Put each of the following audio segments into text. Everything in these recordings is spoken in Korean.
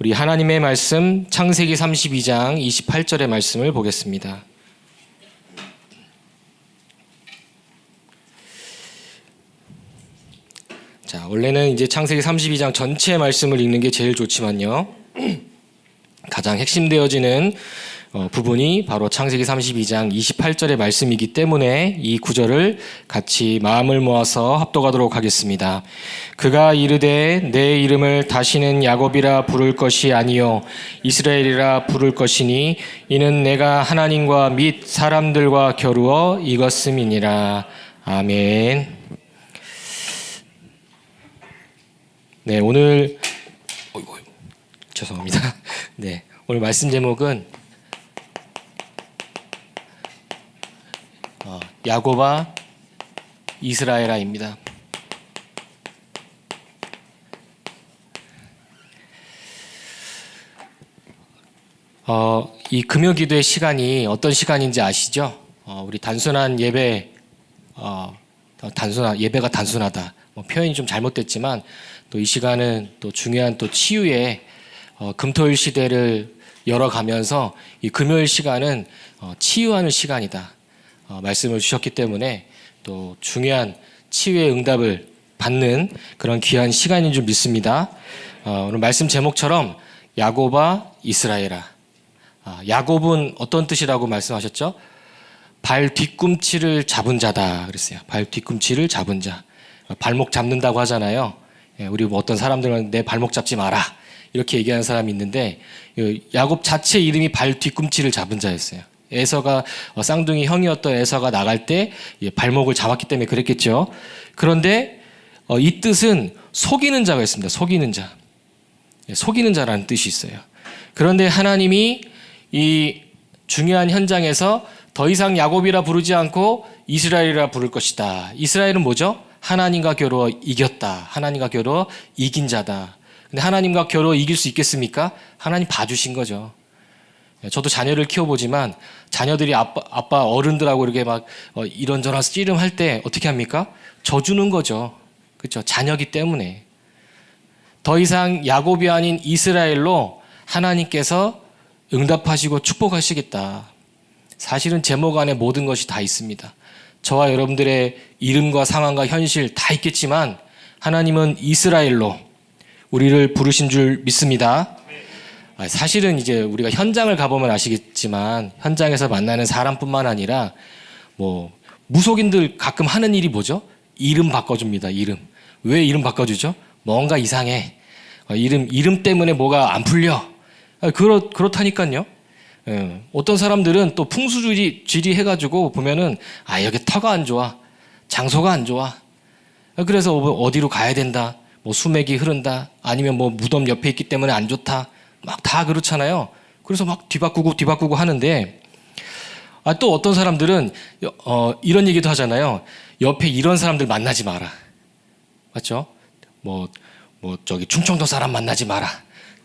우리 하나님의 말씀 창세기 32장 28절의 말씀을 보겠습니다. 자, 원래는 이제 창세기 32장 전체 말씀을 읽는 게 제일 좋지만요. 가장 핵심되어지는 부분이 바로 창세기 32장 28절의 말씀이기 때문에 이 구절을 같이 마음을 모아서 합독하도록 하겠습니다. 그가 이르되 내 이름을 다시는 야곱이라 부를 것이 아니요 이스라엘이라 부를 것이니 이는 내가 하나님과 및 사람들과 겨루어 이겼음이니라. 아멘. 네, 오늘 죄송합니다. 네, 오늘 말씀 제목은 야곱아 이스라엘아입니다. 이 금요기도의 시간이 어떤 시간인지 아시죠? 우리 단순한 예배, 예배가 단순하다. 표현이 좀 잘못됐지만 또 이 시간은 또 중요한 또 치유의 금토일 시대를 열어가면서 이 금요일 시간은 치유하는 시간이다. 말씀을 주셨기 때문에 또 중요한 치유의 응답을 받는 그런 귀한 시간인 줄 믿습니다. 오늘 말씀 제목처럼 야곱아 이스라엘아. 야곱은 어떤 뜻이라고 말씀하셨죠? 발 뒤꿈치를 잡은 자다 그랬어요. 발 뒤꿈치를 잡은 자. 발목 잡는다고 하잖아요. 우리 어떤 사람들은 내 발목 잡지 마라 이렇게 얘기하는 사람이 있는데 야곱 자체 이름이 발 뒤꿈치를 잡은 자였어요. 에서가 쌍둥이 형이었던 에서가 나갈 때 발목을 잡았기 때문에 그랬겠죠. 그런데 이 뜻은 속이는 자가 있습니다. 속이는 자. 속이는 자라는 뜻이 있어요. 그런데 하나님이 이 중요한 현장에서 더 이상 야곱이라 부르지 않고 이스라엘이라 부를 것이다. 이스라엘은 뭐죠? 하나님과 겨루어 이겼다. 하나님과 겨루어 이긴 자다. 근데 하나님과 겨루어 이길 수 있겠습니까? 하나님 봐주신 거죠. 저도 자녀를 키워보지만 자녀들이 아빠 어른들하고 이렇게 막 이런저런 씨름할 때 어떻게 합니까? 져주는 거죠. 그렇죠? 자녀기 때문에. 더 이상 야곱이 아닌 이스라엘로 하나님께서 응답하시고 축복하시겠다. 사실은 제목 안에 모든 것이 다 있습니다. 저와 여러분들의 이름과 상황과 현실 다 있겠지만 하나님은 이스라엘로 우리를 부르신 줄 믿습니다. 사실은 이제 우리가 현장을 가보면 아시겠지만 현장에서 만나는 사람뿐만 아니라 무속인들 가끔 하는 일이 뭐죠? 이름 바꿔줍니다. 이름. 왜 이름 바꿔주죠? 뭔가 이상해. 이름 때문에 뭐가 안 풀려. 그렇다니까요. 어떤 사람들은 또 풍수지리 해가지고 보면은 여기 터가 안 좋아, 장소가 안 좋아. 그래서 어디로 가야 된다. 수맥이 흐른다. 아니면 무덤 옆에 있기 때문에 안 좋다. 막 다 그렇잖아요. 그래서 막 뒤바꾸고 하는데 또 어떤 사람들은 이런 얘기도 하잖아요. 옆에 이런 사람들 만나지 마라. 맞죠? 저기 충청도 사람 만나지 마라.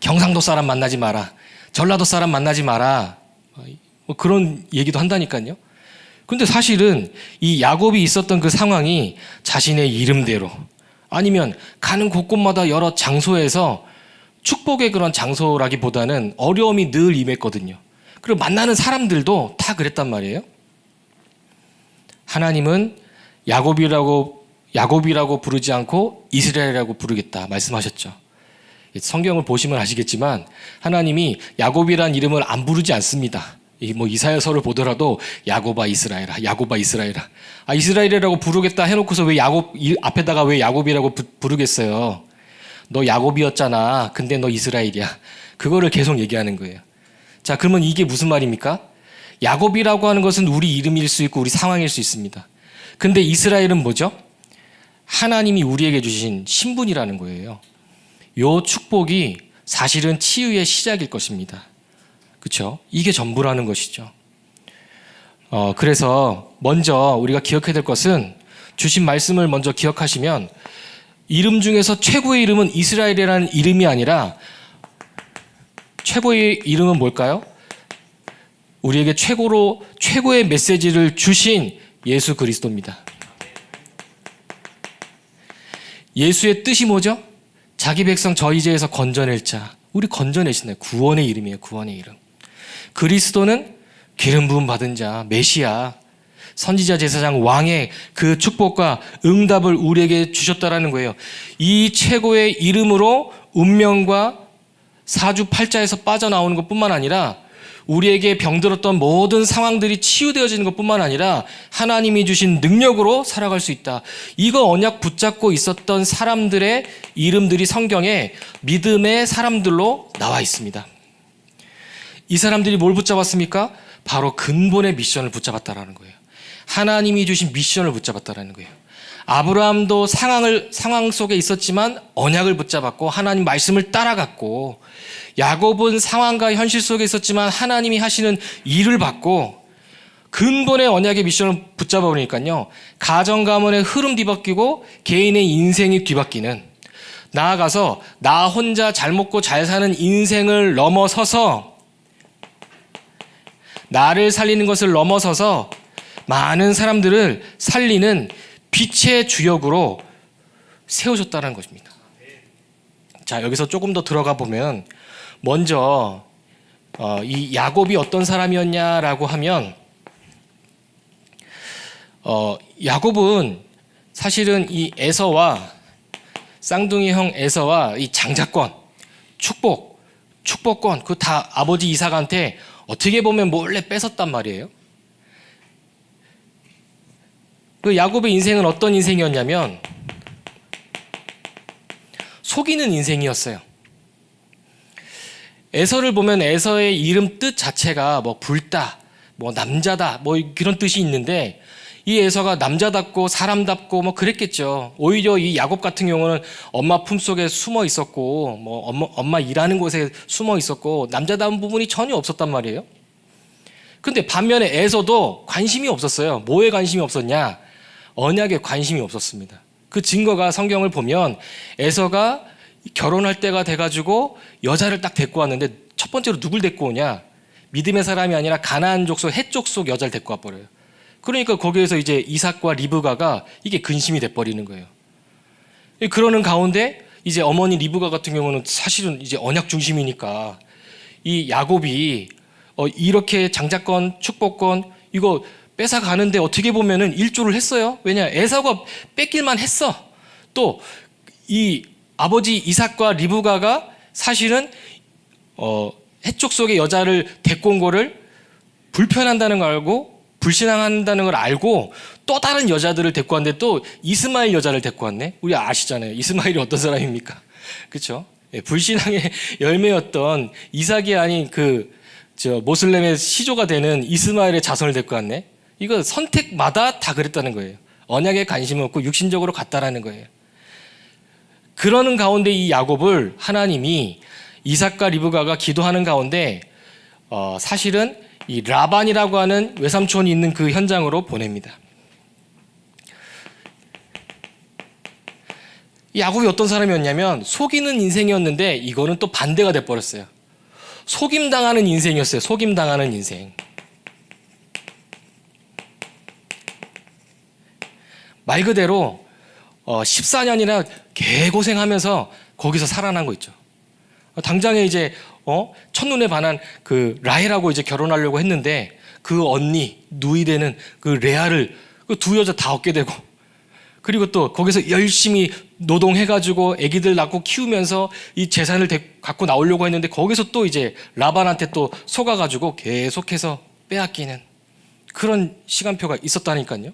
경상도 사람 만나지 마라. 전라도 사람 만나지 마라. 그런 얘기도 한다니까요. 근데 사실은 이 야곱이 있었던 그 상황이 자신의 이름대로 아니면 가는 곳곳마다 여러 장소에서 축복의 그런 장소라기보다는 어려움이 늘 임했거든요. 그리고 만나는 사람들도 다 그랬단 말이에요. 하나님은 야곱이라고 부르지 않고 이스라엘이라고 부르겠다 말씀하셨죠. 성경을 보시면 아시겠지만 하나님이 야곱이라는 이름을 안 부르지 않습니다. 이사야서를 보더라도 야곱아 이스라엘아, 야곱아 이스라엘아. 이스라엘이라고 부르겠다 해놓고서 왜 앞에다가 왜 야곱이라고 부르겠어요? 너 야곱이었잖아. 근데 너 이스라엘이야. 그거를 계속 얘기하는 거예요. 자, 그러면 이게 무슨 말입니까? 야곱이라고 하는 것은 우리 이름일 수 있고 우리 상황일 수 있습니다. 근데 이스라엘은 뭐죠? 하나님이 우리에게 주신 신분이라는 거예요. 요 축복이 사실은 치유의 시작일 것입니다. 그렇죠? 이게 전부라는 것이죠. 그래서 먼저 우리가 기억해야 될 것은 주신 말씀을 먼저 기억하시면 이름 중에서 최고의 이름은 이스라엘이라는 이름이 아니라 최고의 이름은 뭘까요? 우리에게 최고의 메시지를 주신 예수 그리스도입니다. 예수의 뜻이 뭐죠? 자기 백성 저희죄에서 건져낼 자, 우리 건져내신다. 구원의 이름이에요. 구원의 이름. 그리스도는 기름 부음 받은 자, 메시아, 선지자, 제사장, 왕의 그 축복과 응답을 우리에게 주셨다라는 거예요. 이 최고의 이름으로 운명과 사주팔자에서 빠져나오는 것뿐만 아니라 우리에게 병들었던 모든 상황들이 치유되어지는 것뿐만 아니라 하나님이 주신 능력으로 살아갈 수 있다. 이거 언약 붙잡고 있었던 사람들의 이름들이 성경에 믿음의 사람들로 나와 있습니다. 이 사람들이 뭘 붙잡았습니까? 바로 근본의 미션을 붙잡았다라는 거예요. 하나님이 주신 미션을 붙잡았다라는 거예요. 아브라함도 상황 속에 있었지만 언약을 붙잡았고 하나님 말씀을 따라갔고, 야곱은 상황과 현실 속에 있었지만 하나님이 하시는 일을 받고 근본의 언약의 미션을 붙잡아 버리니까요, 가정 가문의 흐름 뒤바뀌고 개인의 인생이 뒤바뀌는, 나아가서 나 혼자 잘 먹고 잘 사는 인생을 넘어서서 나를 살리는 것을 넘어서서 많은 사람들을 살리는 빛의 주역으로 세우셨다는 것입니다. 자, 여기서 조금 더 들어가 보면 먼저 이 야곱이 어떤 사람이었냐라고 하면, 야곱은 사실은 이 에서와 쌍둥이 형 에서와 이 장자권, 축복권, 그 다 아버지 이삭한테 어떻게 보면 몰래 뺏었단 말이에요. 그 야곱의 인생은 어떤 인생이었냐면 속이는 인생이었어요. 에서를 보면 에서의 이름 뜻 자체가 뭐 불다, 뭐 남자다, 뭐 그런 뜻이 있는데, 이 에서가 남자답고 사람답고 뭐 그랬겠죠. 오히려 이 야곱 같은 경우는 엄마 품속에 숨어 있었고, 뭐 엄마 일하는 곳에 숨어 있었고 남자다운 부분이 전혀 없었단 말이에요. 근데 반면에 에서도 관심이 없었어요. 뭐에 관심이 없었냐? 언약에 관심이 없었습니다. 그 증거가 성경을 보면 에서가 결혼할 때가 돼가지고 여자를 딱 데리고 왔는데 첫 번째로 누굴 데리고 오냐? 믿음의 사람이 아니라 가나안 족속, 헷 족속 여자를 데리고 와버려요. 그러니까 거기에서 이제 이삭과 리브가가 이게 근심이 돼버리는 거예요. 그러는 가운데 이제 어머니 리브가 같은 경우는 사실은 이제 언약 중심이니까 이 야곱이 이렇게 장자권, 축복권 이거 뺏어가는데 어떻게 보면은 일조를 했어요. 왜냐? 에사가 뺏길만 했어. 또 이 아버지 이삭과 리브가가 사실은 해쪽 속의 여자를 데리고 온 거를 불편한다는 걸 알고, 불신앙한다는 걸 알고 또 다른 여자들을 데리고 왔는데 또 이스마엘 여자를 데리고 왔네. 우리 아시잖아요. 이스마엘이 어떤 사람입니까? 그렇죠? 불신앙의 열매였던 이삭이 아닌 모슬렘의 시조가 되는 이스마엘의 자손을 데리고 왔네. 이거 선택마다 다 그랬다는 거예요. 언약에 관심이 없고 육신적으로 갔다라는 거예요. 그러는 가운데 이 야곱을 하나님이 이삭과 리브가가 기도하는 가운데 사실은 이 라반이라고 하는 외삼촌이 있는 그 현장으로 보냅니다. 이 야곱이 어떤 사람이었냐면 속이는 인생이었는데 이거는 또 반대가 돼버렸어요. 속임당하는 인생이었어요. 속임당하는 인생. 말 그대로 14년이나 개고생하면서 거기서 살아난 거 있죠. 당장에 이제 첫눈에 반한 그 라헬하고 이제 결혼하려고 했는데 그 언니 누이 되는 그 레아를 그 두 여자 다 얻게 되고, 그리고 또 거기서 열심히 노동해가지고 아기들 낳고 키우면서 이 재산을 갖고 나오려고 했는데 거기서 또 이제 라반한테 또 속아가지고 계속해서 빼앗기는 그런 시간표가 있었다니까요.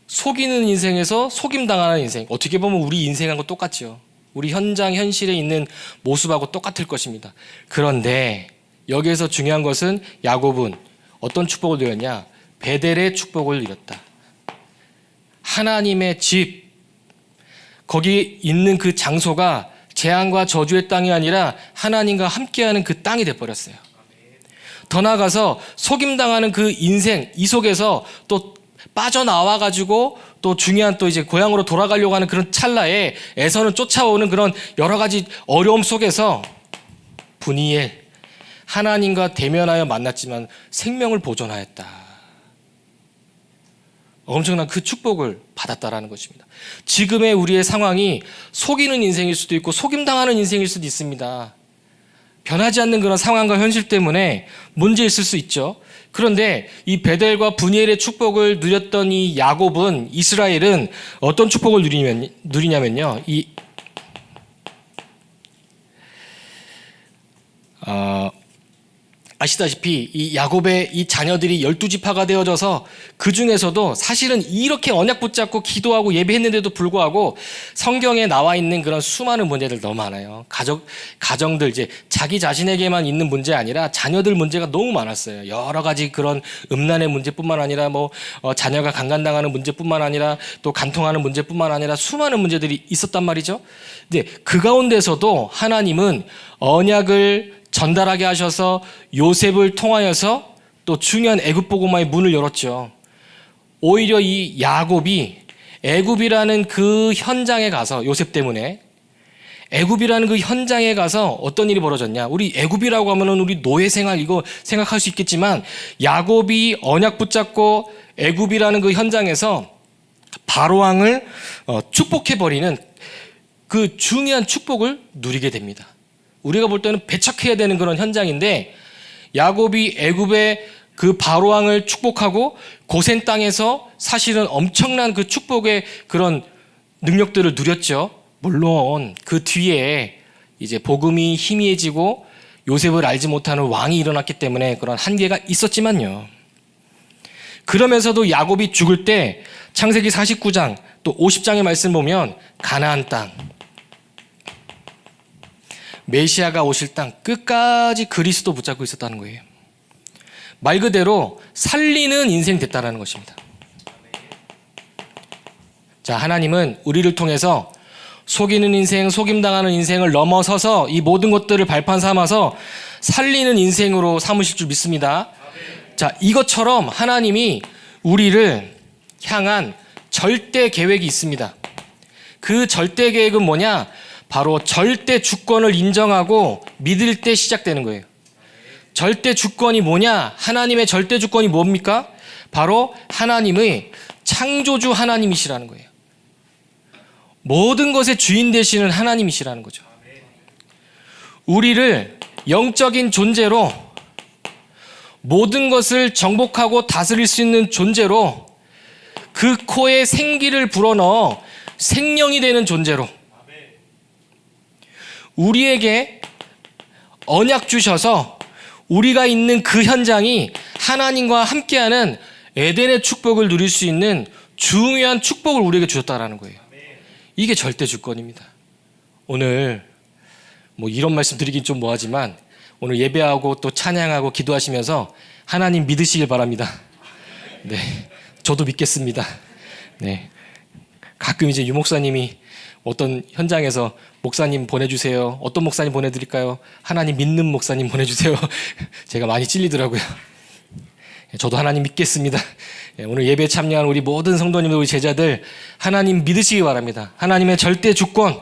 속이는 인생에서 속임당하는 인생, 어떻게 보면 우리 인생하고 똑같죠. 우리 현실에 있는 모습하고 똑같을 것입니다. 그런데 여기에서 중요한 것은 야곱은 어떤 축복을 누렸냐? 베델의 축복을 누렸다. 하나님의 집, 거기 있는 그 장소가 재앙과 저주의 땅이 아니라 하나님과 함께하는 그 땅이 돼버렸어요. 더 나아가서 속임당하는 그 인생, 이 속에서 또 빠져나와가지고 또 중요한 또 이제 고향으로 돌아가려고 하는 그런 찰나에 에서는 쫓아오는 그런 여러 가지 어려움 속에서 분이엘, 하나님과 대면하여 만났지만 생명을 보존하였다. 엄청난 그 축복을 받았다라는 것입니다. 지금의 우리의 상황이 속이는 인생일 수도 있고 속임당하는 인생일 수도 있습니다. 변하지 않는 그런 상황과 현실 때문에 문제 있을 수 있죠. 그런데 이 베델과 분이엘의 축복을 누렸던 이 야곱은, 이스라엘은 어떤 축복을 누리냐면요. 아시다시피 이 야곱의 이 자녀들이 12지파가 되어져서 그 중에서도 사실은 이렇게 언약 붙잡고 기도하고 예배했는데도 불구하고 성경에 나와 있는 그런 수많은 문제들 너무 많아요. 가정들, 이제 자기 자신에게만 있는 문제 아니라 자녀들 문제가 너무 많았어요. 여러 가지 그런 음란의 문제뿐만 아니라 자녀가 강간당하는 문제뿐만 아니라 또 간통하는 문제뿐만 아니라 수많은 문제들이 있었단 말이죠. 근데 그 가운데서도 하나님은 언약을 전달하게 하셔서 요셉을 통하여서 또 중요한 애굽 보고마의 문을 열었죠. 오히려 이 야곱이 애굽이라는 그 현장에 가서, 요셉 때문에 애굽이라는 그 현장에 가서 어떤 일이 벌어졌냐. 우리 애굽이라고 하면은 우리 노예 생활 이거 생각할 수 있겠지만, 야곱이 언약 붙잡고 애굽이라는 그 현장에서 바로 왕을 축복해버리는 그 중요한 축복을 누리게 됩니다. 우리가 볼 때는 배척해야 되는 그런 현장인데, 야곱이 애굽의 그 바로 왕을 축복하고 고센 땅에서 사실은 엄청난 그 축복의 그런 능력들을 누렸죠. 물론 그 뒤에 이제 복음이 희미해지고 요셉을 알지 못하는 왕이 일어났기 때문에 그런 한계가 있었지만요. 그러면서도 야곱이 죽을 때 창세기 49장 또 50장의 말씀 보면 가나안 땅, 메시아가 오실 땅 끝까지 그리스도 붙잡고 있었다는 거예요. 말 그대로 살리는 인생 됐다는 것입니다. 자, 하나님은 우리를 통해서 속이는 인생, 속임당하는 인생을 넘어서서 이 모든 것들을 발판 삼아서 살리는 인생으로 삼으실 줄 믿습니다. 자, 이것처럼 하나님이 우리를 향한 절대 계획이 있습니다. 그 절대 계획은 뭐냐? 바로 절대 주권을 인정하고 믿을 때 시작되는 거예요. 절대 주권이 뭐냐? 하나님의 절대 주권이 뭡니까? 바로 하나님의 창조주 하나님이시라는 거예요. 모든 것의 주인 되시는 하나님이시라는 거죠. 우리를 영적인 존재로, 모든 것을 정복하고 다스릴 수 있는 존재로, 그 코에 생기를 불어넣어 생명이 되는 존재로 우리에게 언약 주셔서 우리가 있는 그 현장이 하나님과 함께하는 에덴의 축복을 누릴 수 있는 중요한 축복을 우리에게 주셨다라는 거예요. 이게 절대 주권입니다. 오늘 이런 말씀 드리긴 좀 뭐하지만 오늘 예배하고 또 찬양하고 기도하시면서 하나님 믿으시길 바랍니다. 네, 저도 믿겠습니다. 네, 가끔 이제 유 목사님이 어떤 현장에서 목사님 보내주세요. 어떤 목사님 보내드릴까요? 하나님 믿는 목사님 보내주세요. 제가 많이 찔리더라고요. 저도 하나님 믿겠습니다. 오늘 예배에 참여한 우리 모든 성도님들, 우리 제자들 하나님 믿으시기 바랍니다. 하나님의 절대 주권,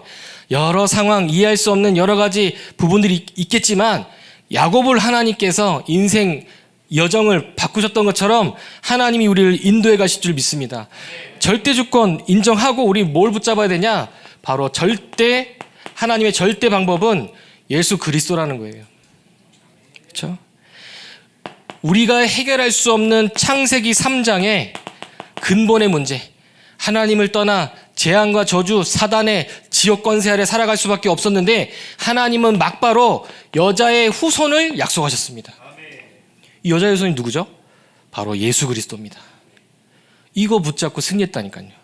여러 상황, 이해할 수 없는 여러 가지 부분들이 있겠지만 야곱을 하나님께서 인생 여정을 바꾸셨던 것처럼 하나님이 우리를 인도해 가실 줄 믿습니다. 절대 주권 인정하고 우리 뭘 붙잡아야 되냐? 바로 하나님의 절대 방법은 예수 그리스도라는 거예요. 그렇죠? 우리가 해결할 수 없는 창세기 3장의 근본의 문제, 하나님을 떠나 재앙과 저주, 사단의 지옥 권세 아래 살아갈 수밖에 없었는데 하나님은 막바로 여자의 후손을 약속하셨습니다. 이 여자의 후손이 누구죠? 바로 예수 그리스도입니다. 이거 붙잡고 승리했다니까요.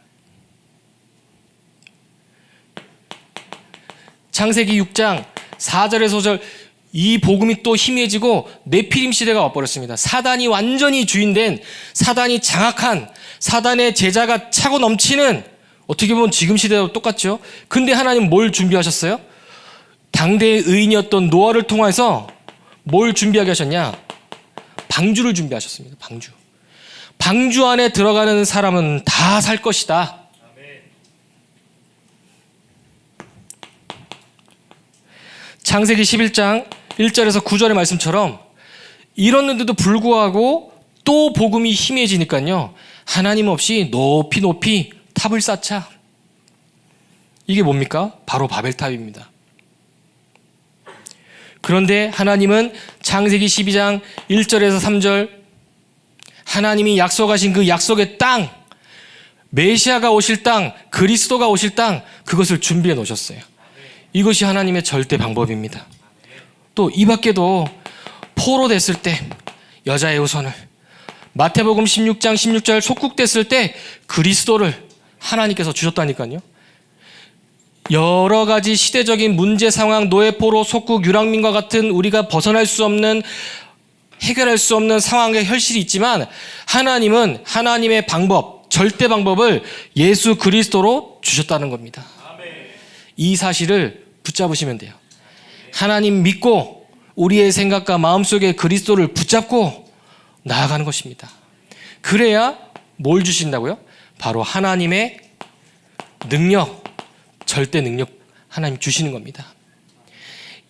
창세기 6장 4절에서 5절, 이 복음이 또 희미해지고 네피림 시대가 와버렸습니다. 사단이 완전히 주인된, 사단이 장악한, 사단의 제자가 차고 넘치는, 어떻게 보면 지금 시대와 똑같죠. 근데 하나님 뭘 준비하셨어요? 당대의 의인이었던 노아를 통해서 뭘 준비하게 하셨냐? 방주를 준비하셨습니다. 방주 안에 들어가는 사람은 다 살 것이다. 창세기 11장 1절에서 9절의 말씀처럼 이렇는데도 불구하고 또 복음이 희미해지니까요. 하나님 없이 높이 높이 탑을 쌓자. 이게 뭡니까? 바로 바벨탑입니다. 그런데 하나님은 창세기 12장 1절에서 3절 하나님이 약속하신 그 약속의 땅, 메시아가 오실 땅, 그리스도가 오실 땅, 그것을 준비해 놓으셨어요. 이것이 하나님의 절대 방법입니다. 또 이 밖에도 포로됐을 때 여자의 후손을, 마태복음 16장 16절 속국됐을 때 그리스도를 하나님께서 주셨다니까요. 여러 가지 시대적인 문제 상황, 노예, 포로, 속국, 유랑민과 같은 우리가 벗어날 수 없는, 해결할 수 없는 상황의 현실이 있지만 하나님은 하나님의 방법, 절대 방법을 예수 그리스도로 주셨다는 겁니다. 이 사실을 붙잡으시면 돼요. 하나님 믿고 우리의 생각과 마음속에 그리스도를 붙잡고 나아가는 것입니다. 그래야 뭘 주신다고요? 바로 하나님의 능력, 절대 능력 하나님 주시는 겁니다.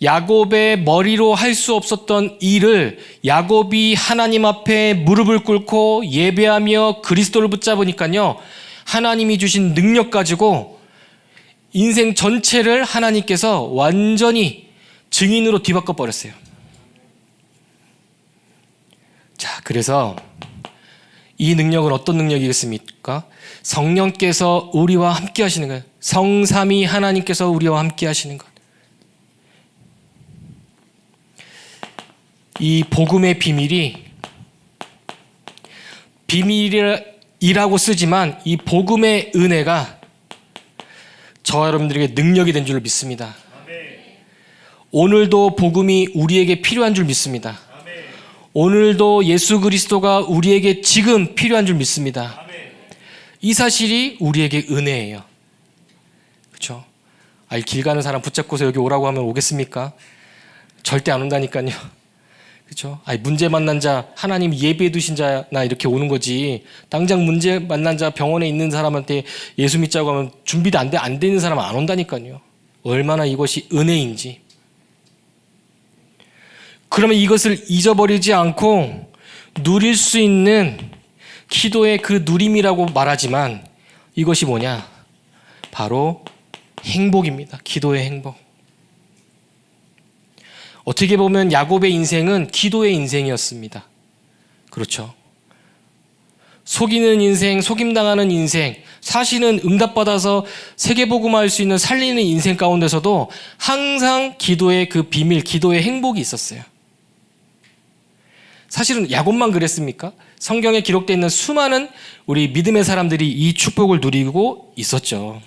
야곱의 머리로 할 수 없었던 일을 야곱이 하나님 앞에 무릎을 꿇고 예배하며 그리스도를 붙잡으니까요. 하나님이 주신 능력 가지고 인생 전체를 하나님께서 완전히 증인으로 뒤바꿔 버렸어요. 자, 그래서 이 능력은 어떤 능력이겠습니까? 성령께서 우리와 함께 하시는 거예요. 성삼위 하나님께서 우리와 함께 하시는 것. 이 복음의 비밀이라고 쓰지만 이 복음의 은혜가 저와 여러분들에게 능력이 된 줄 믿습니다. 오늘도 복음이 우리에게 필요한 줄 믿습니다. 오늘도 예수 그리스도가 우리에게 지금 필요한 줄 믿습니다. 이 사실이 우리에게 은혜예요. 그렇죠? 길 가는 사람 붙잡고서 여기 오라고 하면 오겠습니까? 절대 안 온다니까요. 그렇죠? 문제 만난 자, 하나님 예비해 두신 자나 이렇게 오는 거지. 당장 문제 만난 자, 병원에 있는 사람한테 예수 믿자고 하면 준비도 안 되는 사람은 안 온다니까요. 얼마나 이것이 은혜인지. 그러면 이것을 잊어버리지 않고 누릴 수 있는 기도의 그 누림이라고 말하지만 이것이 뭐냐? 바로 행복입니다. 기도의 행복. 어떻게 보면 야곱의 인생은 기도의 인생이었습니다. 그렇죠? 속이는 인생, 속임당하는 인생, 사실은 응답받아서 세계복음화할 수 있는 살리는 인생 가운데서도 항상 기도의 그 비밀, 기도의 행복이 있었어요. 사실은 야곱만 그랬습니까? 성경에 기록되어 있는 수많은 우리 믿음의 사람들이 이 축복을 누리고 있었죠.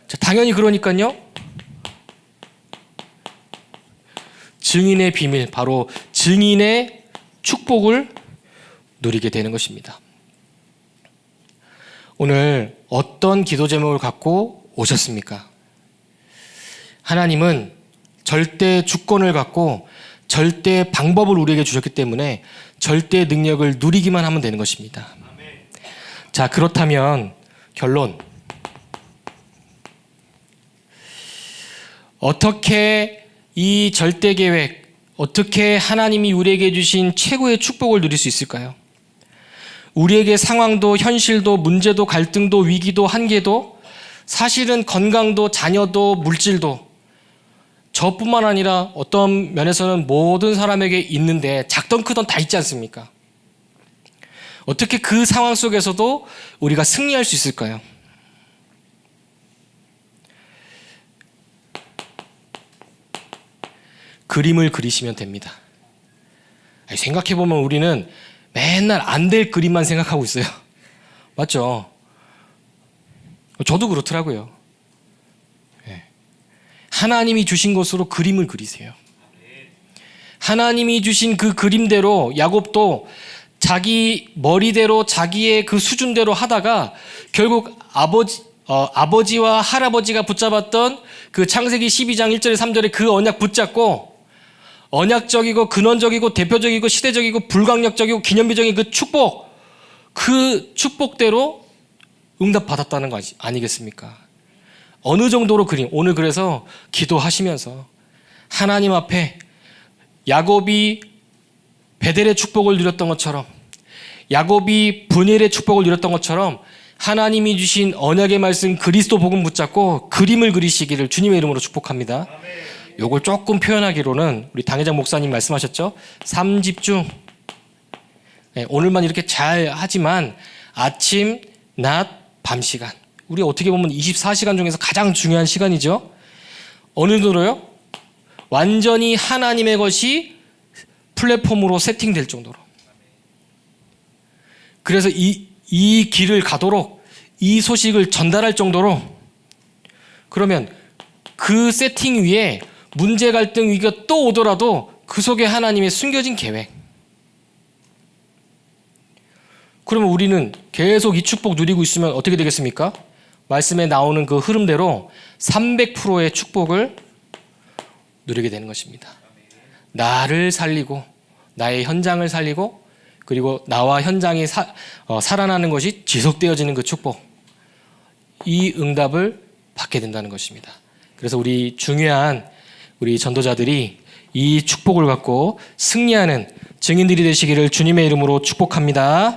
자, 당연히 그러니까요. 증인의 비밀, 바로 증인의 축복을 누리게 되는 것입니다. 오늘 어떤 기도 제목을 갖고 오셨습니까? 하나님은 절대 주권을 갖고 절대 방법을 우리에게 주셨기 때문에 절대 능력을 누리기만 하면 되는 것입니다. 자, 그렇다면 결론. 어떻게 이 절대 계획, 어떻게 하나님이 우리에게 주신 최고의 축복을 누릴 수 있을까요? 우리에게 상황도 현실도 문제도 갈등도 위기도 한계도 사실은 건강도 자녀도 물질도 저뿐만 아니라 어떤 면에서는 모든 사람에게 있는데 작던 크던 다 있지 않습니까? 어떻게 그 상황 속에서도 우리가 승리할 수 있을까요? 그림을 그리시면 됩니다. 생각해보면 우리는 맨날 안 될 그림만 생각하고 있어요. 맞죠? 저도 그렇더라고요. 하나님이 주신 것으로 그림을 그리세요. 하나님이 주신 그 그림대로 야곱도 자기 머리대로 자기의 그 수준대로 하다가 결국 아버지와 할아버지가 붙잡았던 그 창세기 12장 1절에 3절에 그 언약 붙잡고 언약적이고 근원적이고 대표적이고 시대적이고 불강력적이고 기념비적인 그 축복대로 응답받았다는 거 아니겠습니까? 어느 정도로 그림. 오늘 그래서 기도하시면서 하나님 앞에 야곱이 베델의 축복을 누렸던 것처럼, 야곱이 분엘의 축복을 누렸던 것처럼 하나님이 주신 언약의 말씀 그리스도 복음 붙잡고 그림을 그리시기를 주님의 이름으로 축복합니다. 요걸 조금 표현하기로는 우리 당회장 목사님 말씀하셨죠? 3집중. 네, 오늘만 이렇게 잘 하지만 아침, 낮, 밤 시간. 우리 어떻게 보면 24시간 중에서 가장 중요한 시간이죠. 어느 정도로요? 완전히 하나님의 것이 플랫폼으로 세팅될 정도로. 그래서 이 길을 가도록 이 소식을 전달할 정도로, 그러면 그 세팅 위에 문제 갈등 위기가 또 오더라도 그 속에 하나님의 숨겨진 계획. 그러면 우리는 계속 이 축복 누리고 있으면 어떻게 되겠습니까? 말씀에 나오는 그 흐름대로 300%의 축복을 누리게 되는 것입니다. 나를 살리고 나의 현장을 살리고 그리고 나와 현장이 살아나는 것이 지속되어지는 그 축복, 이 응답을 받게 된다는 것입니다. 그래서 우리 중요한 우리 전도자들이 이 축복을 갖고 승리하는 증인들이 되시기를 주님의 이름으로 축복합니다.